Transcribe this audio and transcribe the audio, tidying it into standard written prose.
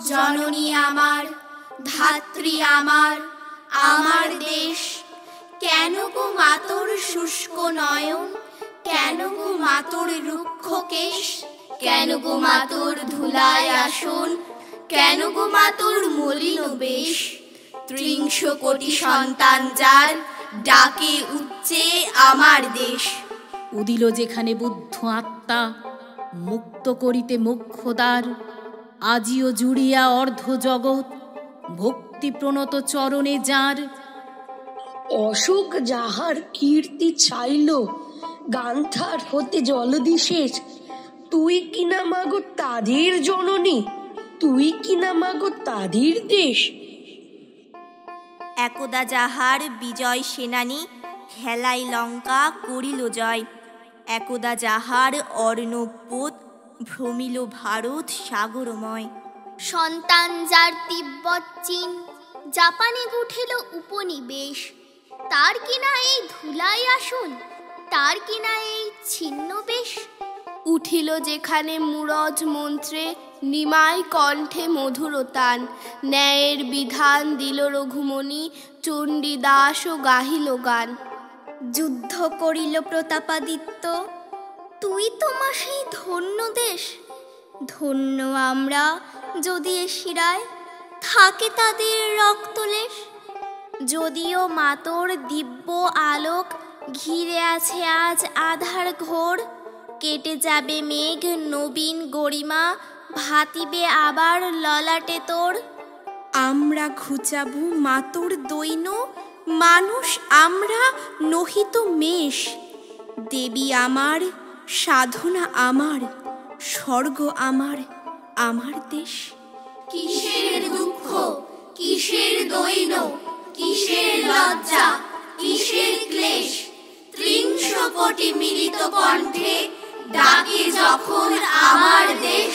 জননী আমার, ধাত্রী আমার, আমার দেশ। কেন গো মাতোর শুষ্ক নয়ন, কেন গো মাতোর রুক্ষ কেশ, কেন গো মাতোর ধুলায় আসন, কেন গো মাতোর মলিন বেশ। ত্রিংশ কোটি সন্তান যার, ডাকে উচ্চে আমার দেশ। উদিল যেখানে বুদ্ধ আত্মা, মুক্ত করিতে মোক্ষদ্বার। আজিও জুড়িয়া অর্ধ জগৎ, ভক্তি প্রণত চরণে যার। অশোক যাহার কীর্তি ছাইল, গান্ধার হতে জলদিশেষ। তুই কিনা মাগো তাদের জননী, তুই কিনা মাগো তাদের দেশ। একদা যাহার বিজয় সেনানী, হেলাই লঙ্কা করিল জয়। একদা যাহার অর্ণব পোত, ভ্রমিল ভারত সাগরময়। সন্তান যার তিব্বত চীন, জাপানে উঠিল উপনিবেশ। তার কিনা এই ধুলাই আসন, তার কিনা এই ছিন্ন বেশ। উঠিল যেখানে মুরজ মন্ত্রে, নিমাই কণ্ঠে মধুর তান। ন্যায়ের বিধান দিল রঘুমণি, চণ্ডীদাস ও গাহিল গান। যুদ্ধ করিল প্রতাপাদিত্য, তুই তোমা সেই ধন্য দেশ। ধন্য আমরা যদি এ শিরায় থাকে তাদের রক্তলেশ। যদিও মাতোর দিব্য আলোক ঘিরে আছে আজ আধার ঘোর, কেটে যাবে মেঘ নবীন গরিমা, ভাতিবে আবার ললাটে তোর। আমরা ঘুচাবো মাতোর দৈন, মানুষ আমরা নহিত মেষ। দেবী আমার, সাধনা আমার, স্বর্গ আমার, আমার দেশ। কিসের দুঃখ, কিসের দৈন, কিসের লজ্জা, কিসের ক্লেশ। ত্রিংশ কোটি মিলিত কণ্ঠে ডাকে যখন আমার দেশ।